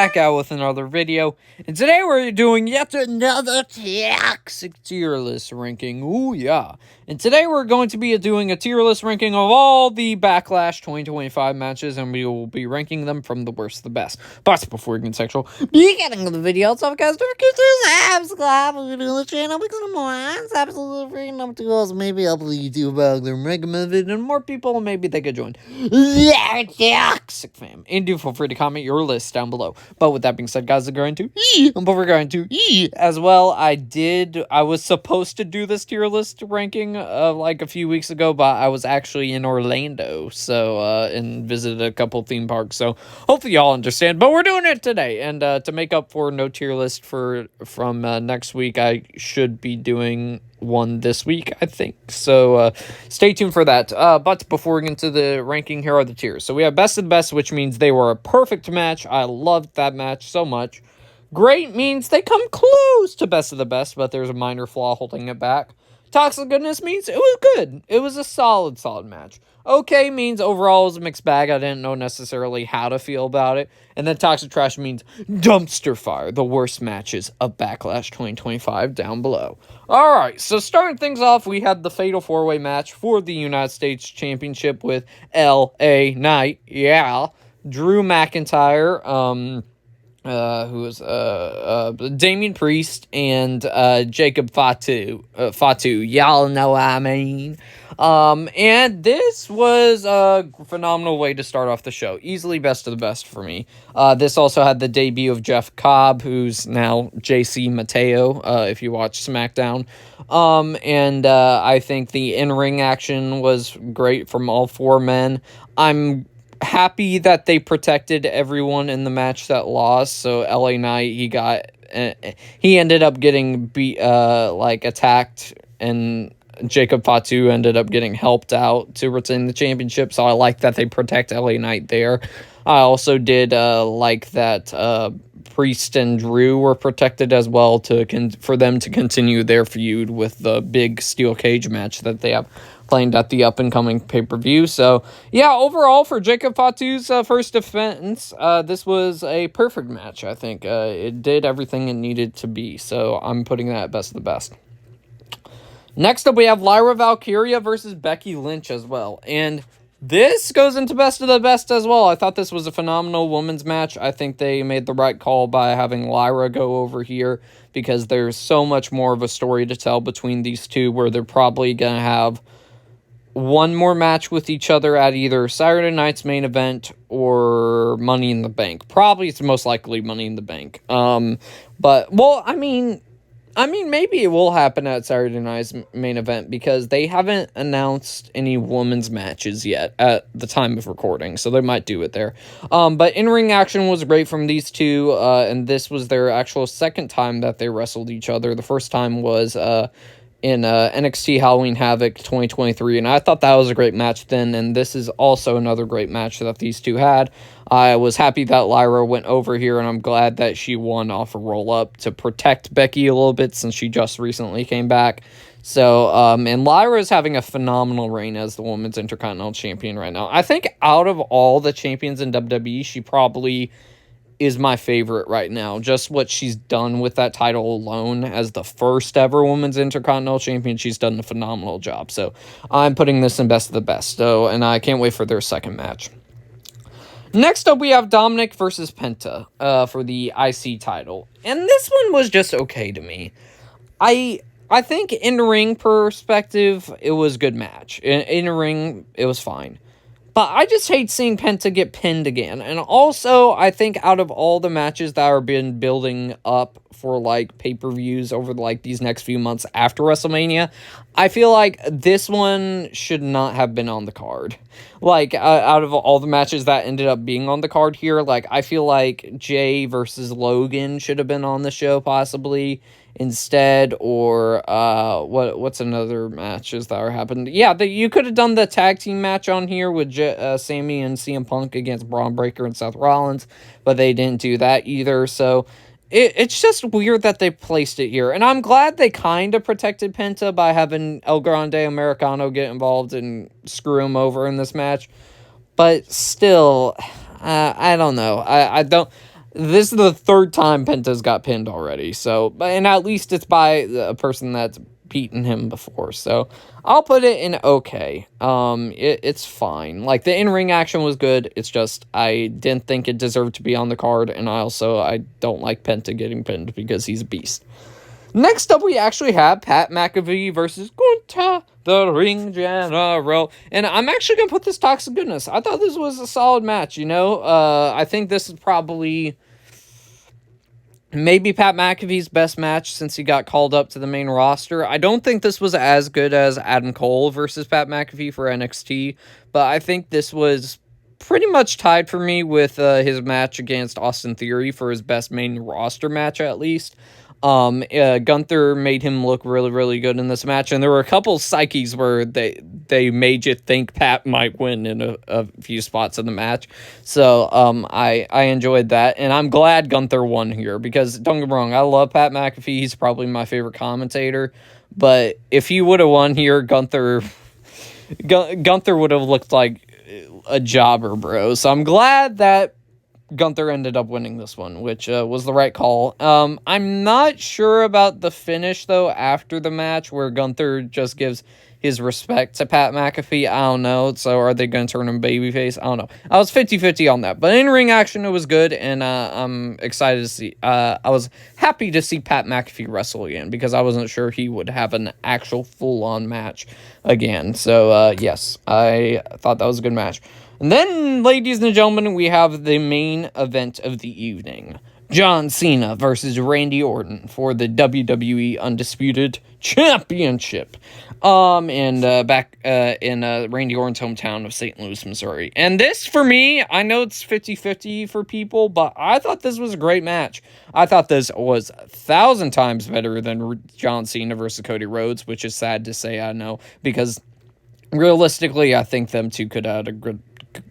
back out with another video, and today we're doing yet another toxic tier list ranking. Ooh, yeah. And today we're going to be doing a tier list ranking of all the Backlash 2025 matches, and we will be ranking them from the worst to the best. But before we get sexual, beginning of the video, guys, don't forget to subscribe to the channel because more absolutely free number 2 also maybe up the YouTube algorithm recommended, and more people maybe they could join the toxic fam. And do feel free to comment your list down below. But with that being said, guys, we're going to as well. I was supposed to do this tier list ranking like a few weeks ago, but I was actually in Orlando, so and visited a couple theme parks. So hopefully y'all understand. But we're doing it today, and to make up for no tier list from next week, I should be doing one this week, I think. So stay tuned for that. But before we get into the ranking, here are the tiers. So we have best of the best, which means they were a perfect match. I loved that match so much. Great means they come close to best of the best, but there's a minor flaw holding it back. Toxic goodness means it was good. It was a solid match. Okay means overall it was a mixed bag. I didn't know necessarily how to feel about it. And then toxic trash means dumpster fire. The worst matches of Backlash 2025 down below. Alright, so starting things off, we had the Fatal 4-Way match for the United States Championship with L.A. Knight. Yeah. Drew McIntyre, who was Damian Priest, and Jacob Fatu. Y'all know what I mean. And this was a phenomenal way to start off the show. Easily best of the best for me. This also had the debut of Jeff Cobb, who's now JC Mateo, if you watch SmackDown. And I think the in-ring action was great from all four men. I'm happy that they protected everyone in the match that lost. So LA Knight, he ended up getting attacked, and Jacob Fatu ended up getting helped out to retain the championship. So I like that they protect LA Knight there. I also did like that Priest and Drew were protected as well for them to continue their feud with the big steel cage match that they have planned at the up-and-coming pay-per-view. So, yeah, overall, for Jacob Fatu's first defense, this was a perfect match, I think. It did everything it needed to be, so I'm putting that at best of the best. Next up, we have Lyra Valkyria versus Becky Lynch as well, and this goes into best of the best as well. I thought this was a phenomenal women's match. I think they made the right call by having Lyra go over here because there's so much more of a story to tell between these two, where they're probably going to have one more match with each other at either Saturday night's main event or Money in the Bank. Probably it's most likely Money in the Bank. But, well, I mean, maybe it will happen at Saturday night's main event because they haven't announced any women's matches yet at the time of recording, so they might do it there. But in-ring action was great from these two, and this was their actual second time that they wrestled each other. The first time was in NXT Halloween Havoc 2023, and I thought that was a great match then, and this is also another great match that these two had. I was happy that Lyra went over here, and I'm glad that she won off a roll-up to protect Becky a little bit since she just recently came back. So, and Lyra is having a phenomenal reign as the Women's Intercontinental Champion right now. I think out of all the champions in WWE, she probably is my favorite right now. Just what she's done with that title alone as the first ever Women's Intercontinental Champion, she's done a phenomenal job. So I'm putting this in best of the best. So, and I can't wait for their second match. Next up, we have Dominic versus Penta for the IC title. And this one was just okay to me. I think in-ring perspective, it was a good match. In-ring, it was fine. But I just hate seeing Penta get pinned again. And also, I think out of all the matches that are been building up for, like, pay-per-views over, like, these next few months after WrestleMania, I feel like this one should not have been on the card. Like, out of all the matches that ended up being on the card here, like, I feel like Jay versus Logan should have been on the show, possibly, instead, or what's another matches that are happened? Yeah, you could have done the tag team match on here with Sammy and CM Punk against Braun Breaker and Seth Rollins, but they didn't do that either. So it's just weird that they placed it here, and I'm glad they kind of protected Penta by having El Grande Americano get involved and screw him over in this match. But still, I don't know. I don't. This is the third time Penta's got pinned already. So, and at least it's by a person that's beaten him before. So, I'll put it in okay. It's fine. Like, the in-ring action was good. It's just, I didn't think it deserved to be on the card. And I don't like Penta getting pinned because he's a beast. Next up, we actually have Pat McAfee versus Gunther, the Ring General. And I'm actually going to put this Toxic Goodness. I thought this was a solid match, you know? I think this is probably maybe Pat McAfee's best match since he got called up to the main roster. I don't think this was as good as Adam Cole versus Pat McAfee for NXT, but I think this was pretty much tied for me with his match against Austin Theory for his best main roster match, at least. Gunther made him look really, really good in this match, and there were a couple psyches where they made you think Pat might win in a few spots in the match. So, I enjoyed that, and I'm glad Gunther won here, because don't get me wrong, I love Pat McAfee. He's probably my favorite commentator, but if he would have won here, Gunther would have looked like a jobber, bro. So I'm glad that Gunther ended up winning this one, which was the right call. I'm not sure about the finish, though, after the match, where Gunther just gives his respect to Pat McAfee. I don't know. So are they going to turn him babyface? I don't know. I was 50-50 on that. But in-ring action, it was good, and I'm excited to see. I was happy to see Pat McAfee wrestle again, because I wasn't sure he would have an actual full-on match again. So, yes, I thought that was a good match. And then, ladies and gentlemen, we have the main event of the evening. John Cena versus Randy Orton for the WWE Undisputed Championship. Back in Randy Orton's hometown of St. Louis, Missouri. And this, for me, I know it's 50-50 for people, but I thought this was a great match. I thought this was 1,000 times better than John Cena versus Cody Rhodes, which is sad to say, I know, because realistically, I think them two could have had a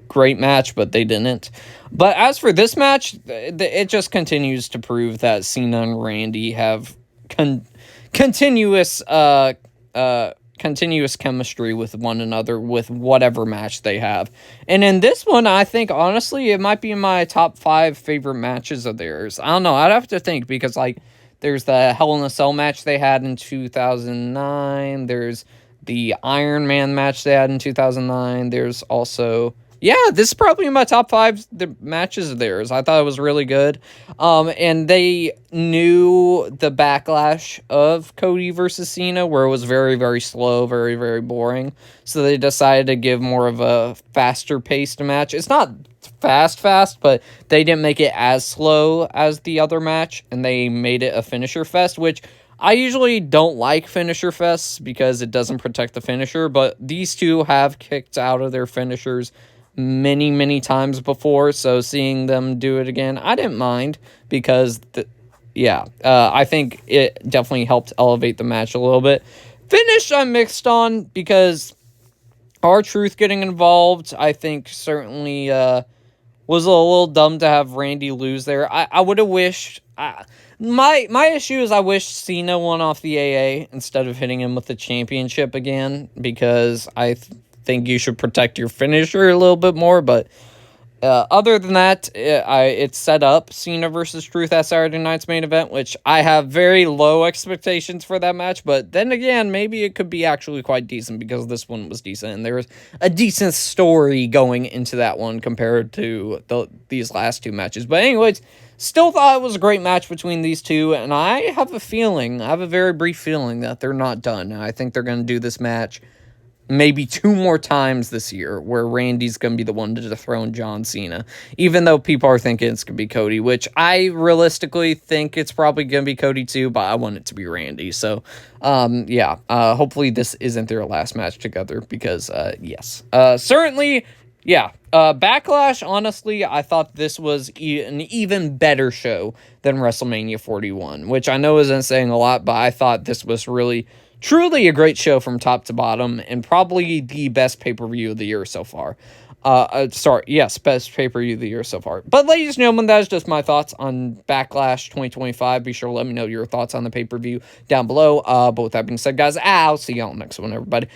great match, but they didn't. But as for this match, it just continues to prove that Cena and Randy have continuous chemistry with one another with whatever match they have. And in this one, I think, honestly, it might be in my top 5 favorite matches of theirs. I don't know. I'd have to think, because, like, there's the Hell in a Cell match they had in 2009. There's the Iron Man match they had in 2009. There's also... yeah, this is probably in my top 5 matches of theirs. I thought it was really good. And they knew the backlash of Cody versus Cena, where it was very, very slow, very, very boring. So they decided to give more of a faster-paced match. It's not fast, but they didn't make it as slow as the other match, and they made it a finisher fest, which... I usually don't like finisher fests because it doesn't protect the finisher, but these two have kicked out of their finishers many, many times before, so seeing them do it again, I didn't mind, because, I think it definitely helped elevate the match a little bit. Finish, I'm mixed on, because R-Truth getting involved, I think, certainly was a little dumb to have Randy lose there. I would have wished... My issue is I wish Cena won off the AA instead of hitting him with the championship again, because I think you should protect your finisher a little bit more, but other than that, it set up Cena versus Truth at Saturday night's main event, which I have very low expectations for that match, but then again, maybe it could be actually quite decent, because this one was decent, and there was a decent story going into that one compared to these last 2 matches. But anyways, still thought it was a great match between these two, and I have a very brief feeling that they're not done. I think they're going to do this match maybe 2 more times this year, where Randy's going to be the one to dethrone John Cena, even though people are thinking it's going to be Cody, which I realistically think it's probably going to be Cody too, but I want it to be Randy. So, hopefully this isn't their last match together, because, certainly... yeah, Backlash, honestly, I thought this was an even better show than WrestleMania 41, which I know isn't saying a lot, but I thought this was really, truly a great show from top to bottom, and probably the best pay-per-view of the year so far. Sorry, yes, best pay-per-view of the year so far. But ladies and gentlemen, that is just my thoughts on Backlash 2025. Be sure to let me know your thoughts on the pay-per-view down below. But with that being said, guys, I'll see y'all next one, everybody.